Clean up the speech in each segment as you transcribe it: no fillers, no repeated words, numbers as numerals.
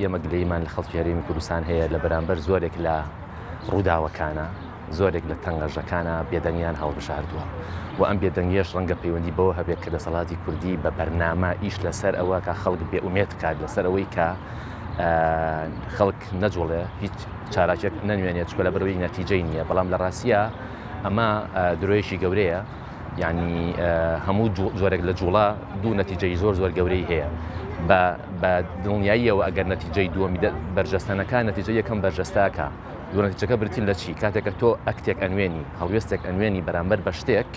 ئێمە گلەیمان لە خەڵکی هەرێمی کوردستان هەیە لە بەرامبەر زۆرێک لە ڕووداوەکانە زۆرێک لە تەنگەژەکانە بێدەنگیان هەڵبژاردووە و ئەم بێدەنگیەش ڕەنگە پەیوەندی بەوە هەبێت کە دەسەڵاتی کوردی بە بەرنامە ئیش لەسەر ئەوە کە خەڵک بێئومێد بکات لەسەر ئەوەی کە خەڵک نەجوڵێ هیچ چاراکێک نەنوێنێت چکە لەبەرەوەی نەتیجەی نییە بەڵام لە ڕاستیە ئەمە درۆیەکی گەورەیە یعنی هەموو جۆرێک لە جوڵا دوو نەتیجەی زۆر گەورەی هەیە بە دڵنیاییەوە ئەگەر نەتیجەی دووەمی بەرجەستانەکە نەتیجە یەکەم بەرجەستاکە دوو نەتیجەکە برتین لە چی کاتێکە تۆ ئەکتێک ئەنوێنی هەڵوێستێک ئەنوێنی بەرامبەر بە شتێک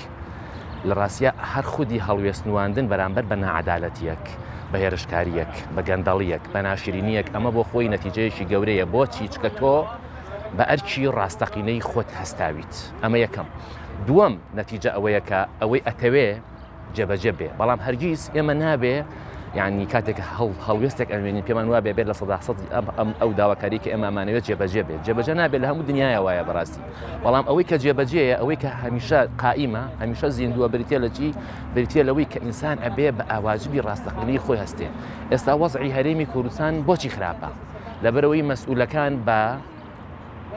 لە ڕاستیە هەر خودی هەڵوێستنواندن بەرامبەر بە نەعەدالەتیەک بە هێرشکاریەک بە گەندەڵیەک بە ناشرینیەک ئەمە بۆ خۆی نەتیجەیەکی گەورەیە بۆچی چکە تۆ بە ئەرکی ڕاستەقینەی خۆت هەستاویت ئەمە یەکەم دووەم نەتیجە ئەوەیە کە ئەوەی ئەتەوێ جێبەجێ بێ بەڵام هەرگیز ئێمە نابێ یعنی کاتێک هەڵوێستێک ئەنوێنین پێمان وابێ بێت لە 100% ئەو داواکاری کە ئێمە ئەمانەوێت جێبەجێ بێت جێبەجێ نابێت لە هەموو دنیاە وایە بەڕاستی بەڵام ئەوەی کە جێبەجێیە ئەوەی کە هەمیشە قائیمە هەمیشە زیندووە بریتە لە چی بریتە لەوەی کە ئینسان ئەبێ بە ئاواجبی ڕاستەقینەی خۆی هەستێ ئێستا وەزعی هەرێمی کوردستان بۆچی خراپە لەبەرەوەی مەسئولەکان بە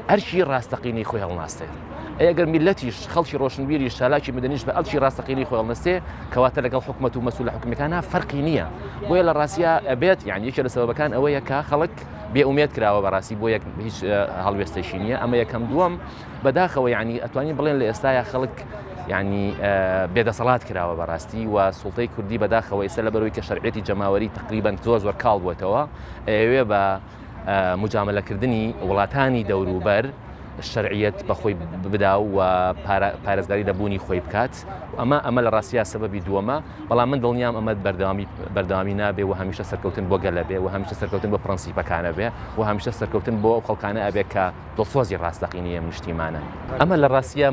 ئەرکی ڕاستەقینەی خۆی هەڵناستێت ئەگەر میلەتیش خەڵکی ڕۆشنبیری شالاکی مدنیش بە ئەلکی ڕاستەقینەی خۆی هەڵنەستێ کەواتە لەگەڵ حکومەت و مەسئول حکومەکانە فەرقی نییە بۆیە لە ڕاستیە ئەبێت یعنی یەکێک لە سەبەبەکان ئەوەیە کە خەڵک بێئومێد کراوە بەڕاستی بۆ هیچ هەڵوێستەیشی نییە ئەمە یەکەم دووەم بەداخەوە یعنی ئەتوانین بڵێن لە ئێستاە خەڵک یعنی بێدەسەڵات کراوە بەڕاستی و سوڵتەی کوردی بەداخەوە ئێستا لەبەرەوەی کە شەرعێتی جەماوەری تقریباً زۆر کاڵ بووەتەوە ئەوێ بە مجاملەکردنی وڵاتانی دەوروبەر شەرعیەت بەخۆی بدا و پارێزگاری لەبوونی خۆی بکات ئەمە لە ڕاستیە سەبەبی دووەمە بەڵام من دڵنیام ئەمە بەردەوامی نابێ و هەمیشە سەرکەوتن بۆ گەلە بێ و هەمیشە سەرکەوتن بۆ پرەنسیپەکانە بێ و هەمیشە سەرکەوتن بۆ خەڵکانە ئەبێ کە دڵسۆزی ڕاستەقینەیە نیشتیمانە ئەمە لە ڕاستیە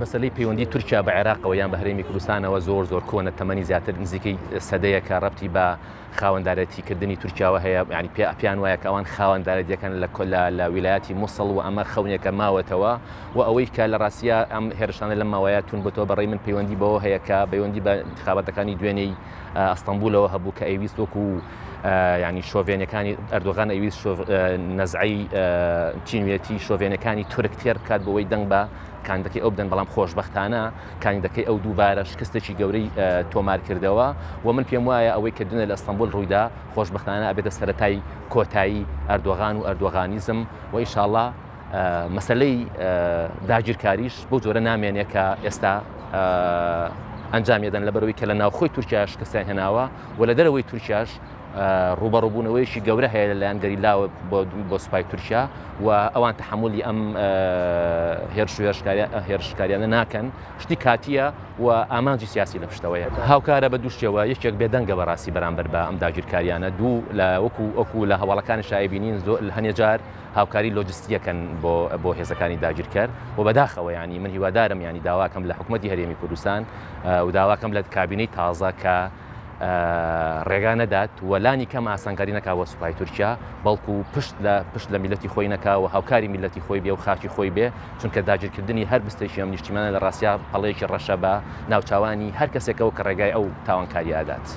مەسەلەی پەیوەندی تورکیا بە عێراقەوە یان بە هەرێمی کوردستانەوە زۆر کۆنە تەمەنی زیاتر نزیکەی سەدەیەکە ڕەبتی بە خاوەندارەتیکردنی تورکیاوە هەیە ینی پیان وایە کە ئەوان خاوەندارەتیەکان لە ویلایەتی مووسڵ و ئەمە خەونێکە ماوەتەوە و ئەوەی کە لە ڕاستیە ئەم هێرشانە لە ماوەیە تون بۆتەوە بەڕێی من پەیوەندی بەوە هەیە کە پەیوەندی بە انتخاباتەکانی دوێنەی ئەستەمبولەوە هەبوو کە ئەویست وەکو ینی شۆڤێنەکانی ئەردۆغان ئەویست نەزعی تینوێتی شۆڤێنەکانی تورکتێر بکات بەوەی دەنگ بە کاندەکەی ئەو بدەن بەڵام خۆشبەختانە کاندەکەی ئەو دووبارە شکستێکی گەورەی تۆمار کردەوە و من پێم وایە ئەوەی کە دونە لە ئەستەمبول ڕوویدا خۆشبەختانە ئەبێتە سەرەتای کۆتایی ئەردۆغان و ئەردۆغانیزم و ئینشاءڵڵا مەسەلەی داگیرکاریش بۆ جۆرە نامێنێ کە ئێستا ئەنجامێدەن لەبەرەوەی کە لە ناوخۆی تورکیاش کەسیان هێناوە و لە دەرەوەی تورکیاش ڕوبەڕووبوونەوەیشی گەورە هەیە لەلایەن گەریلاوە بۆ سوپای تورکیا و ئەوان تەحمولی ئەم هێرشکاریانە ناکەن شتی کاتیە و ئامانجی سیاسی لە پشتەوەیە هاوکارە بە دووشتەوە یەکێک بێدەنگە بەڕاستی بەرامبەر بە ئەم داگیرکاریانە دوو لە وەکو لە هەواڵەکانی شایبینین هەنێ جار هاوکاری لۆجستیەکەن بۆ هێزەکانی داگیرکار و بەداخەوە ینی من هیوادارم ینی داواکەم لە حکومەتی هەرێمی کوردستان و داواکەم لە کابینەی تازە کە ڕێگا نەدات وەلانی کەم ئاسانکاری نەکاوە سوپای تورکیا بەڵکو پشت لە میلەتی خۆی نەکاوە هاوکاری میلەتی خۆی بێ و خاکی خۆی بێ چونکە داگیرکردنی هەر بستێکی ئەم نیشتیمانە لە ڕاستیا پەڵەیەکی ڕەشە بە ناوچاوانی هەر کەسێکەوە کە ڕێگای ئەو تاوانکاری ئادات.